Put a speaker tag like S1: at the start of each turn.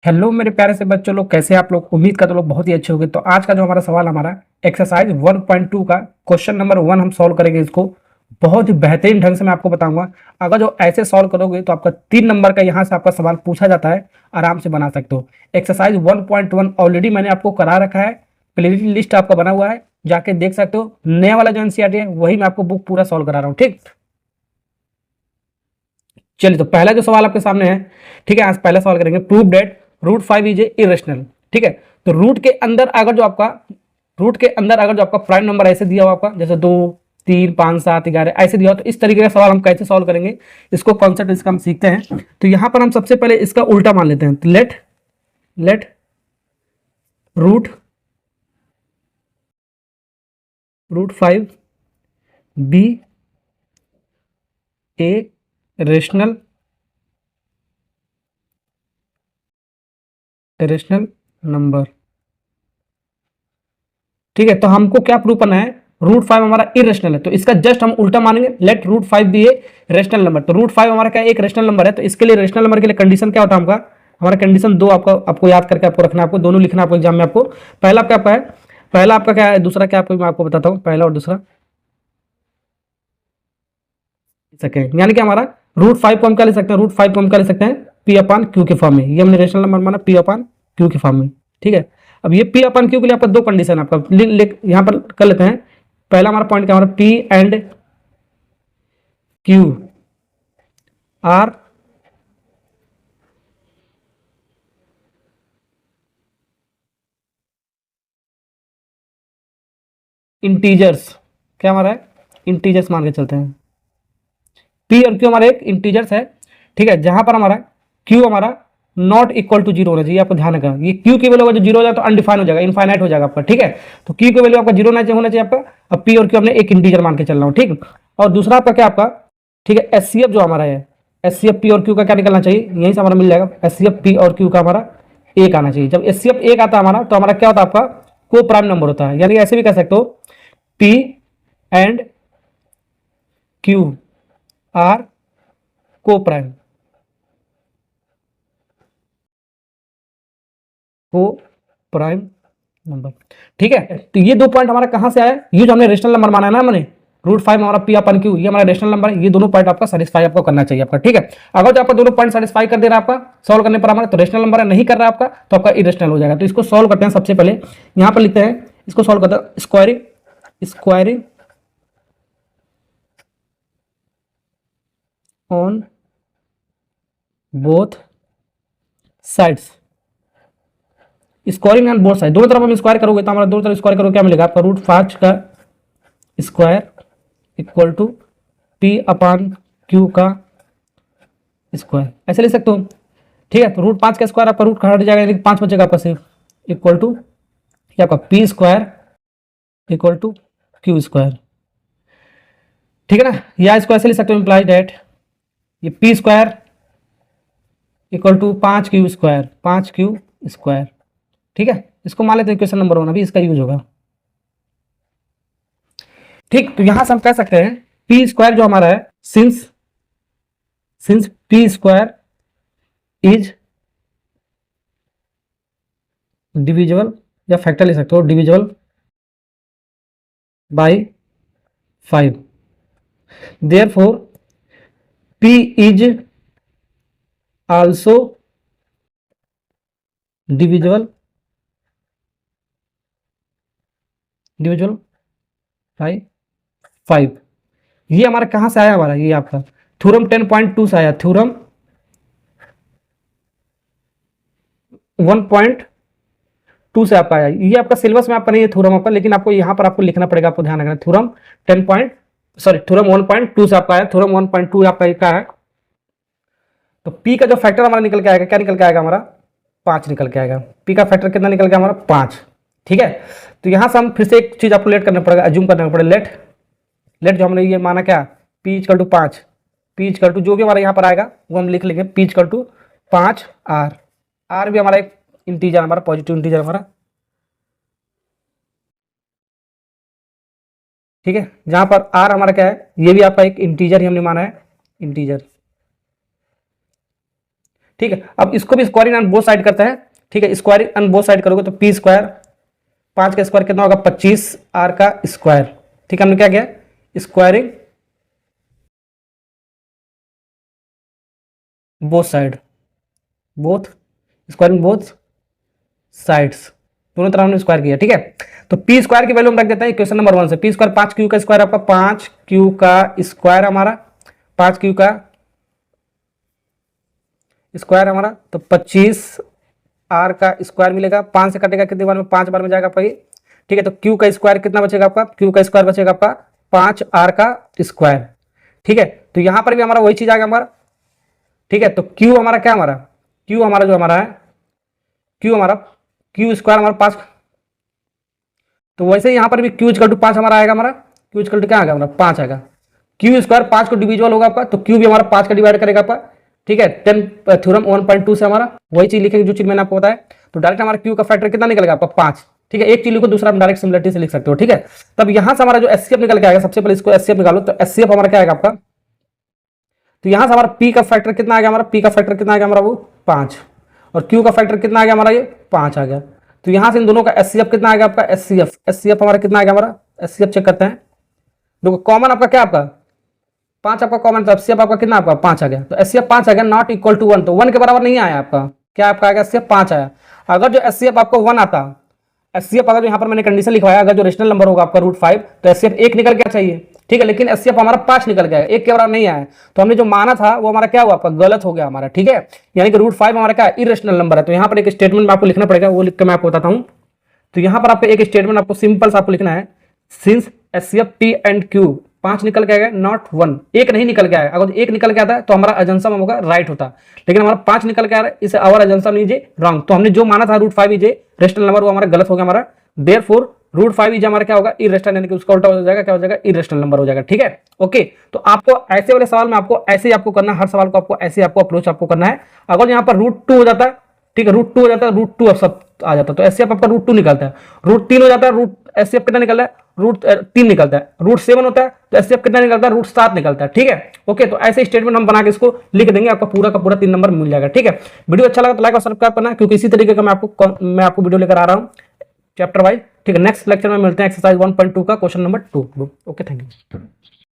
S1: Hello मेरे प्यारे से बच्चों लोग, कैसे आप लोग? उम्मीद करते लोग बहुत ही अच्छे होंगे। तो आज का जो हमारा सवाल, हमारा एक्सरसाइज 1.2 का क्वेश्चन नंबर 1 हम सॉल्व करेंगे। इसको बहुत ही बेहतरीन ढंग से मैं आपको बताऊंगा। अगर जो ऐसे सॉल्व करोगे तो आपका 3 नंबर का यहाँ से आपका सवाल पूछा जाता है, आराम से बना सकते हो। एक्सरसाइज 1.1 ऑलरेडी मैंने आपको करा रखा है, प्ले लिस्ट आपका बना हुआ है, जाके देख सकते हो। नया वाला जो एनसीईआरटी है वही मैं आपको बुक पूरा सॉल्व करा रहा हूँ, ठीक। चलिए, तो पहला जो सवाल आपके सामने है, ठीक है, आज पहला सवाल करेंगे। Prove that root 5 is a irrational. ठीक है, तो रूट के अंदर अगर जो आपका प्राइम नंबर ऐसे दिया हुआ आपका, जैसे 2, 3, 5, 7, 11 ऐसे दिया हो, तो इस तरीके का सवाल हम कैसे सॉल्व करेंगे, इसको कॉन्सेप्ट इसका हम सीखते हैं। तो यहां पर हम सबसे पहले इसका उल्टा मान लेते हैं। तो let root root 5 be a rational number. ठीक है, तो हमको क्या प्रूव करना है? रूट 5 हमारा इरेशनल है, तो इसका जस्ट हम उल्टा मानेंगे। लेट रूट 5 भी ए रेशनल नंबर। तो रूट 5 हमारा क्या एक रेशनल नंबर है, तो इसके लिए रेशनल नंबर के लिए कंडीशन क्या होता है हमका? हमारा कंडीशन दो आपको याद करके आपको रखना है, आपको दोनों लिखना है आपको एग्जाम में। आपको पहला आपका क्या है, पहला आपका क्या है, दूसरा क्या आपको मैं आपको बताता हूँ, पहला और दूसरा सेकेंड। यानी कि हमारा रूट 5 को हम क्या ले सकते हैं, रूट 5 को हम क्या ले सकते हैं, पी अपान क्यू के फॉर्म में। ये हमने रेशनल नंबर माना पी अपान क्यू के फॉर्म में। ठीक है, अब ये पी अपान क्यू के लिए आपका दो कंडीशन आपका यहां पर कर लेते हैं। पहला हमारा पॉइंट क्या, हमारा P and Q R integers. क्या हमारा है, इंटीजर्स मान के चलते हैं। पी और क्यू हमारा एक इंटीजर्स है। ठीक है, जहां पर हमारा क्यू हमारा नॉट इक्वल टू जीरो होना चाहिए। आपको ध्यान रखना, ये क्यू की वैल्यू अगर जो जीरो हो जाए तो अनडिफाइन हो जाएगा, इनफाइनाइट हो जाएगा आपका। ठीक है, तो क्यू की वैल्यू आपका जीरो होना चाहिए आपका। अब पी और क्यू हमने एक इंटीजर मान के चल रहा हूँ, ठीक। और दूसरा आपका क्या आपका, ठीक है, एचसीएफ जो हमारा है, एचसीएफ पी और क्यू का क्या निकलना चाहिए, यहीं से हमारा मिल जाएगा। एचसीएफ पी और क्यू का हमारा एक आना चाहिए। जब एचसीएफ एक आता है हमारा, तो हमारा क्या होता है, आपका को प्राइम नंबर होता है। यानी ऐसे भी कह सकते हो, पी एंड क्यू आर को प्राइम, को प्राइम नंबर। ठीक है, तो ये दो पॉइंट हमारा कहां से आया, ये जो हमने रेशनल नंबर माना है ना हमने, रूट 5 हमारा पी अपन क्यू, ये हमारा रेशनल नंबर है। ये दोनों पॉइंट आपका सेटिस्फाई आपको करना चाहिए आपका। ठीक है, अगर जो आपका दोनों पॉइंट सेटिस्फाई कर दे रहा है आपका सॉल्व करने पर हमारा, तो रेशनल नंबर है, नहीं कर रहा है आपका तो आपका इरेशनल हो जाएगा। तो इसको सॉल्व करते हैं। सबसे पहले यहां पर लिखते हैं, इसको सॉल्व करते हैं। Squaring on both sides. Squaring on both side, दोनों तरफ हम स्क्वायर करोगे तो हमारा दोनों तरफ स्क्वायर करोगे क्या मिलेगा आपका, रूट 5 का square equal to P upon Q का स्क्वायर, ऐसे ले सकते हो। ठीक है, तो रूट 5 का स्क्वायर आपका रूट हट जाएगा, यानी 5 बचेगा आपका सिर्फ, इक्वल टू क्या आपका P square equal to Q square. ठीक है ना, या इसको ऐसे ले सकते हो, इंप्लाई डेट ये P square equal to 5 Q square, 5 Q square. ठीक है, इसको मान लेते हैं क्वेश्चन नंबर 1, अभी इसका यूज होगा। ठीक, तो यहां से हम कह सकते हैं पी स्क्वायर जो हमारा है, since P square is divisible, या फैक्टर ले सकते हो, divisible by 5, therefore P is also divisible by 5। ये हमारा कहां से आया, हमारा ये आपका थ्योरम 10.2 से आया, थ्योरम 1.2 से आपका आया। ये आपका सिलेबस में आपका नहीं है थ्योरम आपका, लेकिन आपको यहां पर आपको लिखना पड़ेगा, आपको ध्यान रखना। थ्योरम 1.2 से आपका आया, थ्योरम 1.2 आपका का है। तो पी का जो फैक्टर हमारा निकल के आएगा, क्या निकल के आएगा हमारा, 5 निकल के आएगा। पी का फैक्टर कितना निकल के हमारा, 5। ठीक है, तो यहां से हम फिर से एक चीज आपको लेट करना पड़ेगा, अज्यूम करना पड़ेगा। लेट जो हमने ये माना क्या, P equal to 5, P equal to जो भी हमारा यहाँ पर आएगा वो हम लिख लेंगे, P equal to 5 R. R भी हमारा एक इंटीजर, हमारा पॉजिटिव इंटीजर हमारा। ठीक है, जहां पर आर हमारा क्या है, ये भी आपका एक इंटीजर ही हमने माना है, इंटीजर। ठीक है, अब इसको भी स्क्वायरिंग ऑन बोथ साइड करते हैं। ठीक है, स्क्वायरिंग ऑन बोथ साइड करोगे तो पी स्क्वायर, 5 का स्क्वायर कितना होगा 25 आर का स्क्वायर। ठीक है, हमने क्या किया squaring both side, both squaring both sides, दोनों तरफ हमने स्क्वायर किया। ठीक है, तो पी स्क्वायर की वैल्यू हम रख देते हैं इक्वेशन नंबर 1 से। पी स्क्वायर 5 क्यू का स्क्वायर आपका 5 क्यू का स्क्वायर हमारा 5 क्यू का स्क्वायर हमारा, तो 25 आर का स्क्वायर मिलेगा। 5 से कटेगा कितनी बार में 5 बार में जाएगा आपका ये। ठीक है, तो क्यू का स्क्वायर कितना बचेगा आपका, क्यू का स्क्वायर बचेगा आपका 5 आर का स्क्वायर। ठीक है, तो यहां पर भी हमारा वही चीज आ गया हमारा। ठीक है, तो क्यू हमारा क्या हमारा क्यू हमारा जो हमारा है क्यू स्क्वायर हमारा 5, तो वैसे ही यहां पर भी क्यू इक्वल टू 5 हमारा आएगा। हमारा क्यू इक्वल टू क्या आएगा हमारा 5 आएगा। क्यू स्क्वायर 5 को डिविजिबल होगा आपका, तो क्यू भी हमारा 5 का डिवाइड करेगा आपका। ठीक है, 10 थ्योरम 1.2 से हमारा वही चीज लिखेंगे जो चीज मैंने आपको बताया। तो डायरेक्ट हमारा क्यू का फैक्टर कितना निकलेगा आपका 5। ठीक है, एक चीज लिखो दूसरा डायरेक्ट सिमिलरिटी से लिख सकते हो। ठीक है, तब यहां से हमारा जो एचसीएफ निकल के आएगा, सबसे पहले इसको एचसीएफ निकालो, तो एचसीएफ हमारा क्या आएगा आपका, तो यहां से हमारा पी का फैक्टर कितना आ गया हमारा, पी का फैक्टर कितना आ गया हमारा वो 5, और क्यू का फैक्टर कितना आ गया हमारा ये 5 आ गया। तो यहां से इन दोनों का एचसीएफ कितना आ गया आपका, एचसीएफ हमारा कितना आ गया हमारा, एचसीएफ चेक करते हैं। देखो कॉमन आपका क्या आपका 5 आपका कॉमन, तो एचसीएफ आपका कितना आपका 5 आ गया। तो एचसीएफ 5 आ गया, नॉट इक्वल टू 1, तो 1 के बराबर नहीं आया आपका, क्या आपका आएगा एचसीएफ 5 आया। अगर जो एचसीएफ आपको 1 आता, एचसीएफ अगर यहाँ पर मैंने कंडीशन लिखवाया, अगर जो रेशनल नंबर होगा आपका √5, तो एचसीएफ 1 निकल गया चाहिए। ठीक है, लेकिन एचसीएफ हमारा 5 निकल गया, 1 के बराबर नहीं आया, तो हमने जो माना था वो हमारा क्या हुआ आपका गलत हो गया हमारा। ठीक है, यानी कि √5 हमारा क्या इरेशनल नंबर है। तो यहाँ पर एक स्टेटमेंट में आपको लिखना पड़ेगा, वो लिख के मैं आपको बताता हूँ। तो यहाँ पर आपको एक स्टेटमेंट आपको सिंपल सा आपको लिखना है, since HCF T and Q 5 निकल के आएगा, नॉट 1, 1 नहीं निकल के आया। अगर 1 निकल के आता है तो हमारा अजंसम होगा राइट होता, लेकिन हमारा 5 निकल के आ रहा है, इसे आवर अजंसम इज रॉन्ग। तो हमने जो माना था √5 इज रेशनल नंबर, वो हमारा गलत हो गया हमारा। देयरफॉर √5 इज हमारा क्या होगा इरेशनल, यानी कि उसका उल्टा हो जाएगा, क्या हो जाएगा इरेशनल नंबर हो जाएगा। ठीक है, ओके। तो आपको ऐसे वाले सवाल में आपको ऐसे ही आपको करना है, हर सवाल को आपको ऐसे आपको अप्रोच आपको करना है। अगर यहाँ पर √2 हो जाता है, ठीक है, √2 हो जाता है, √2 सब आ जाता है, तो एचसीएफ आपका √2 निकलता है। √3 हो जाता है, एचसीएफ कितना निकलता है √3 निकलता है। √7 होता है तो एचसीएफ कितना निकलता है √7 निकलता है। ठीक है, ओके। तो ऐसे स्टेटमेंट हम बना के इसको लिख देंगे, आपका पूरा का पूरा 3 नंबर मिल जाएगा। ठीक है, वीडियो अच्छा लगा तो लाइक और सब्सक्राइब करना, क्योंकि इसी तरीके का मैं आपको वीडियो लेकर आ रहा हूँ चैप्टर वाइज। ठीक है, नेक्स्ट लेक्चर में मिलते हैं एक्सरसाइज 1.2 का question number 2। Okay, thank you.